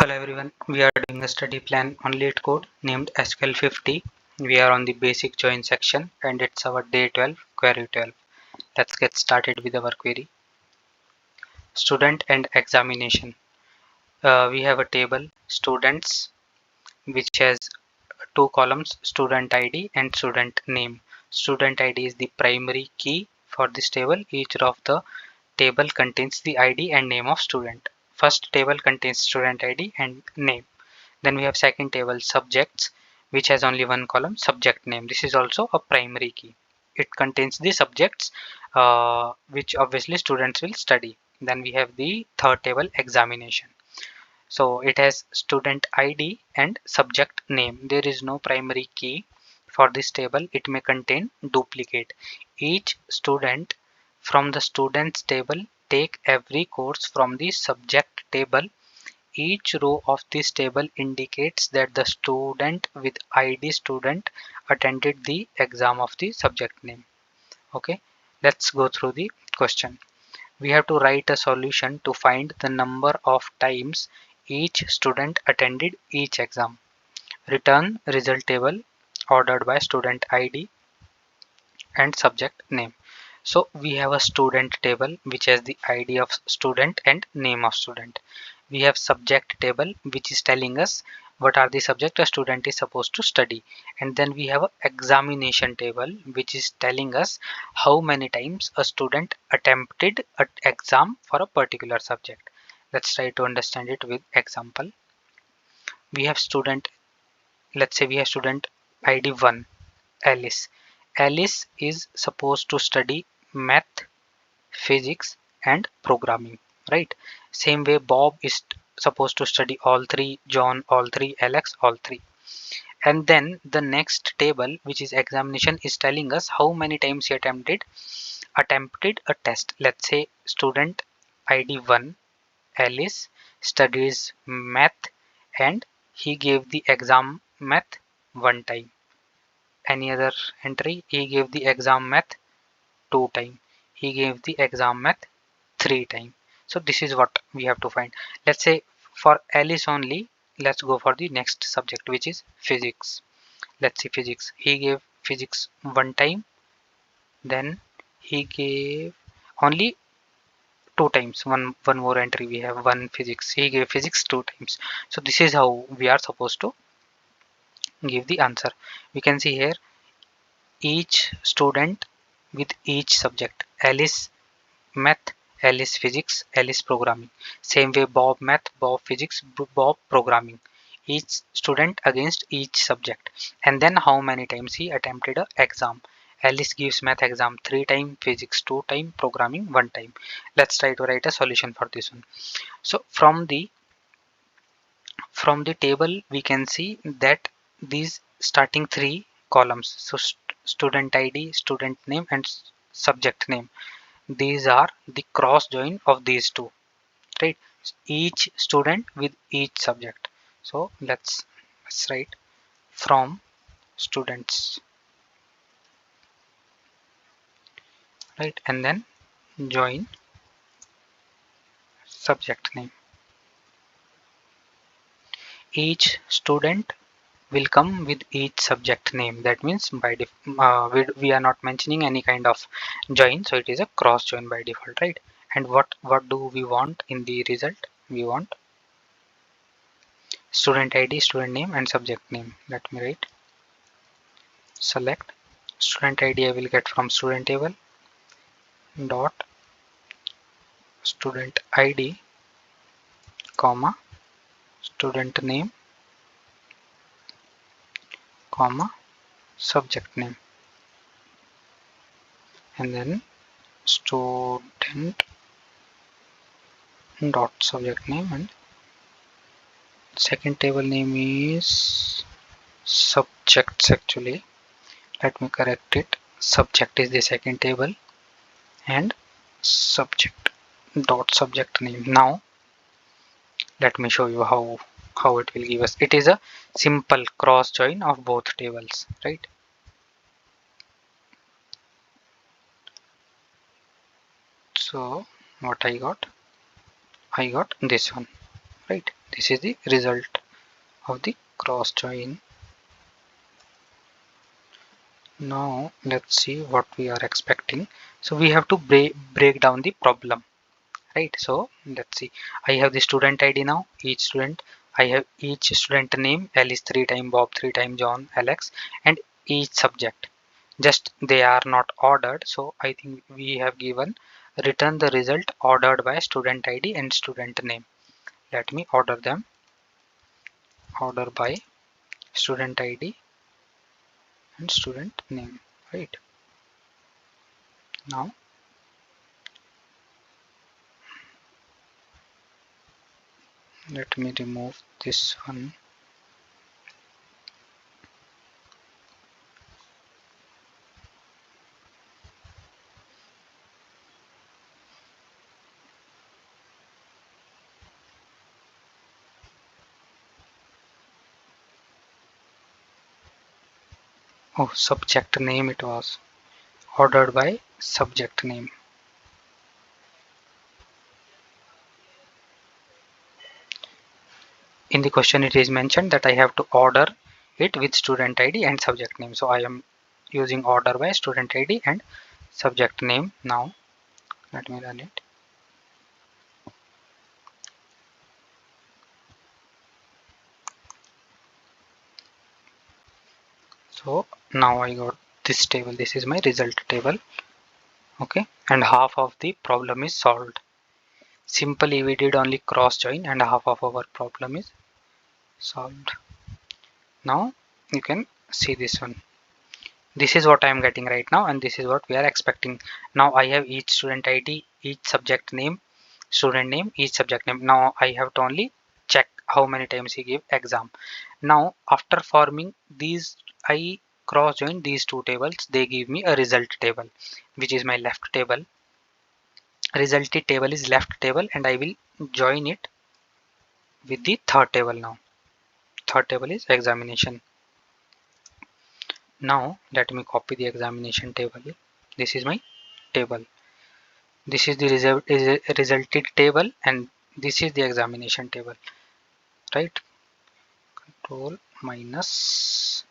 Hello everyone, we are doing a study plan on LeetCode named SQL 50. We are on the basic join section and it's our day 12, query 12. Let's get started with our query. Student and examination. We have a table students which has two columns, student ID and student name. Student ID is the primary key for this table. Each row of the table contains the ID and name of student. First table contains student ID and name. Then we have second table subjects, which has only one column, subject name. This is also a primary key. It contains the subjects which obviously students will study. Then we have the third table examination. So it has student ID and subject name. There is no primary key for this table. It may contain duplicate. Each student from the students table take every course from the subject table. Each row of this table indicates that the student with ID student attended the exam of the subject name. Okay, let's go through the question. We have to write a solution to find the number of times each student attended each exam. Return result table ordered by student ID and subject name. So we have a student table which has the ID of student and name of student. We have subject table which is telling us what are the subject a student is supposed to study, and then we have a examination table which is telling us how many times a student attempted an exam for a particular subject. Let's try to understand it with example. We have student, let's say we have student ID 1 Alice. Alice is supposed to study math, physics and programming, right? Same way Bob is supposed to study all three, John all three, Alex all three. And then the next table, which is examination, is telling us how many times he attempted a test. Let's say student ID 1 Alice studies math and he gave the exam math one time. Any other entry, he gave the exam math two times. He gave the exam math three times. So this is what we have to find. Let's say for Alice only, let's go for the next subject, which is physics. Let's see physics. He gave physics one time, then he gave only two times. One more entry, we have one physics. He gave physics two times. So this is how we are supposed to give the answer. We can see here each student with each subject. Alice math, Alice physics, Alice programming. Same way Bob math, Bob physics, Bob programming. Each student against each subject. And then how many times he attempted a exam. Alice gives math exam 3 times, physics 2 times, programming 1 time. Let's try to write a solution for this one. So from the table we can see that these starting 3 columns. So student ID, student name and subject name, these are the cross join of these two, right? Each student with each subject. So let's write from students, right? And then join subject name. Each student will come with each subject name. That means by we are not mentioning any kind of join, so it is a cross join by default, right? And what do we want in the result? We want student ID, student name and subject name. Let me write select student ID. I will get from student table dot student ID comma student name comma subject name, and then student dot subject name, and second table name is subjects. Actually, let me correct it. Subject is the second table and subject dot subject name. Now let me show you how it will give us. It is a simple cross join of both tables, right? So what I got this one. right? This is the result of the cross join. Now let's see what we are expecting. So we have to break down the problem, right? So let's see, I have the student ID. Now each student, I have each student name, Alice 3 times, Bob 3 times, John, Alex, and each subject, just they are not ordered. So I think we have given return the result ordered by student ID and student name. Let me order them, order by student ID and student name, right? Now let me remove this one. Oh, subject name, it was ordered by subject name. In the question it is mentioned that I have to order it with student ID and subject name. So I am using order by student ID and subject name. Now let me run it. So now I got this table. This is my result table. Okay, and half of the problem is solved. Simply we did only cross join and half of our problem is solved. Now you can see this one. This is what I am getting right now, and this is what we are expecting. Now I have each student ID, each subject name, student name, each subject name. Now I have to only check how many times he give exam. Now after forming these, I cross join these two tables. They give me a result table, which is my left table. Result table is left table, and I will join it with the third table. Now third table is examination. Now let me copy the examination table. This is my table. This is the resulted table, and this is the examination table, right? Control minus.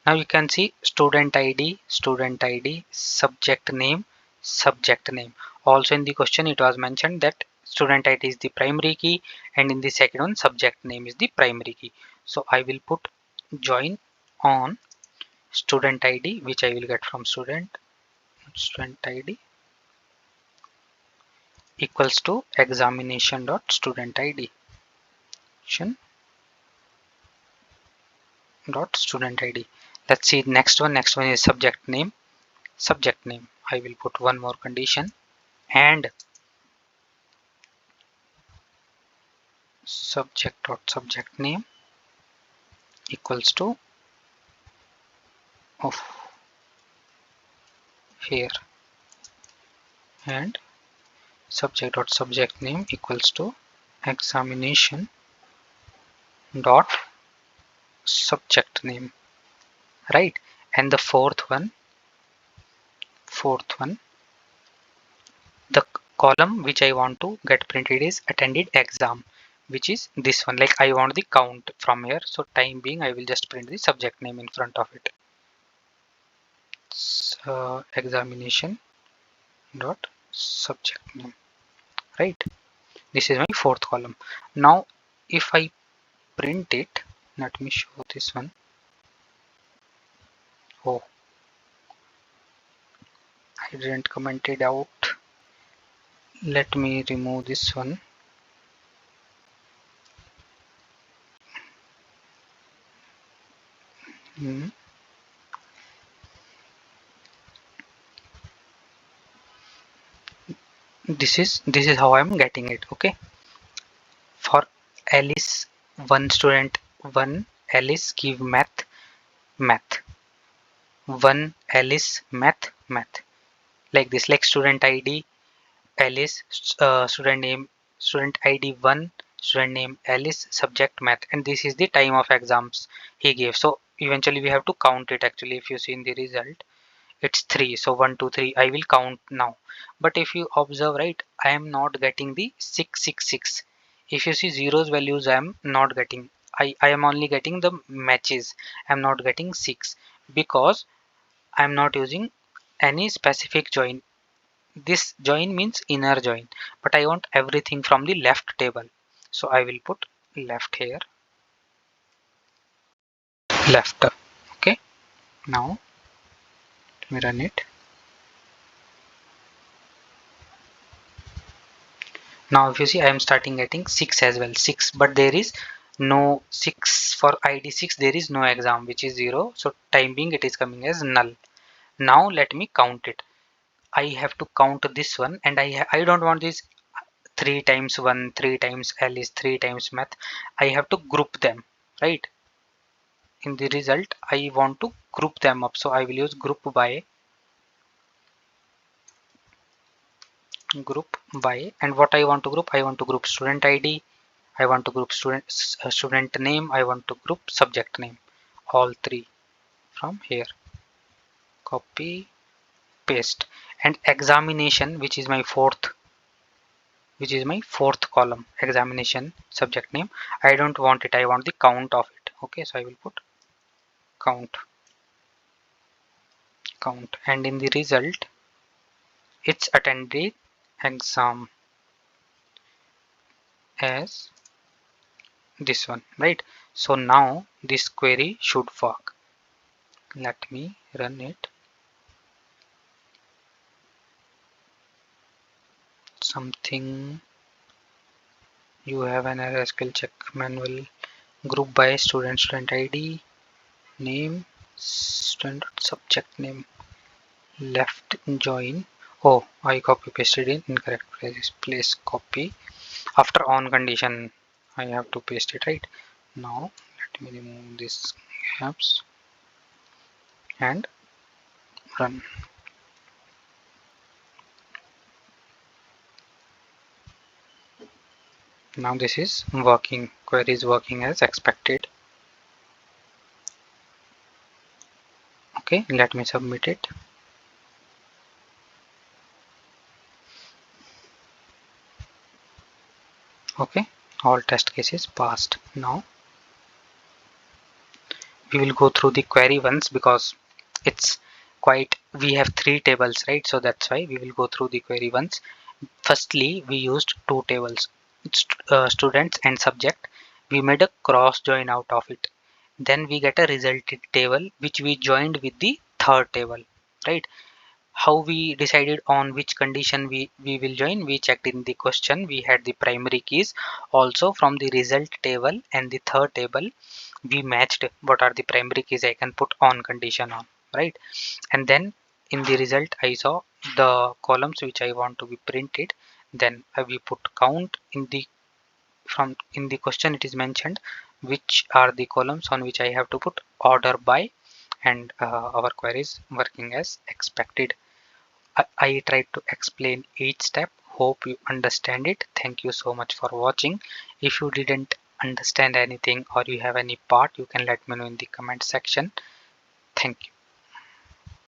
Now you can see student ID, subject name, subject name. Also in the question it was mentioned that student ID is the primary key, and in the second one subject name is the primary key. So I will put join on student ID, which I will get from student ID equals to examination dot student ID dot student ID. Let's see next one. Next one is subject name. Subject name, I will put one more condition, and subject dot subject name equals to of here, and subject dot subject name equals to examination dot subject name, right? And the fourth one, the column which I want to get printed is attended exam, which is this one. Like I want the count from here, so time being I will just print the subject name in front of it. So examination dot subject name, right? This is my fourth column. Now if I print it, let me show this one. Oh, I didn't comment it out. Let me remove this one. Hmm. This is how I'm getting it. Okay, for Alice, one student, one Alice give math, one Alice math, like this, like student ID Alice, student name, student ID 1, student name Alice, subject math, and this is the time of exams he gave. So eventually we have to count it. Actually, if you see in the result, it's 3. So 1 2 3 I will count now. But if you observe, right, I am not getting the 666. If you see zeros values, I am not getting. I am only getting the matches. I am not getting 6 because I am not using any specific join. This join means inner join, but I want everything from the left table. So I will put left here, left. Okay, now let me run it. Now if you see, I am starting getting 6 as well, 6, but there is no 6 for id 6. There is no exam, which is 0. So time being it is coming as null. Now let me count it. I have to count this one, and I don't want this 3 times 1, 3 times L is 3 times math. I have to group them, right? In the result, I want to group them up. So I will use group by, and what I want to group? I want to group student ID. I want to group student name. I want to group subject name. All three from here. Copy, paste, and examination, which is my fourth column, examination subject name. I don't want it. I want the count of it. Okay, so I will put count, and in the result, it's attended exam as this one, right? So now this query should work. Let me run it. Something, you have an error, SQL check manual, group by student ID, name, student subject name, left join. Oh, I copy pasted in incorrect places. Place copy. After on condition, I have to paste it, right? Now let me remove these gaps and run. Now this is working. Query is working as expected. Okay, let me submit it. Okay, all test cases passed. Now we will go through the query once because it's quite, we have 3 tables, right? So that's why we will go through the query once. Firstly, we used 2 tables, students and subject. We made a cross join out of it. Then we get a resulted table which we joined with the third table, right? How we decided on which condition we will join? We checked in the question. We had the primary keys. Also from the result table and the third table, we matched what are the primary keys I can put on condition on, right? And then in the result I saw the columns which I want to be printed. Then we put count in the, from in the question it is mentioned which are the columns on which I have to put order by, and our query is working as expected. I tried to explain each step. Hope you understand it. Thank you so much for watching. If you didn't understand anything or you have any part, you can let me know in the comment section. Thank you.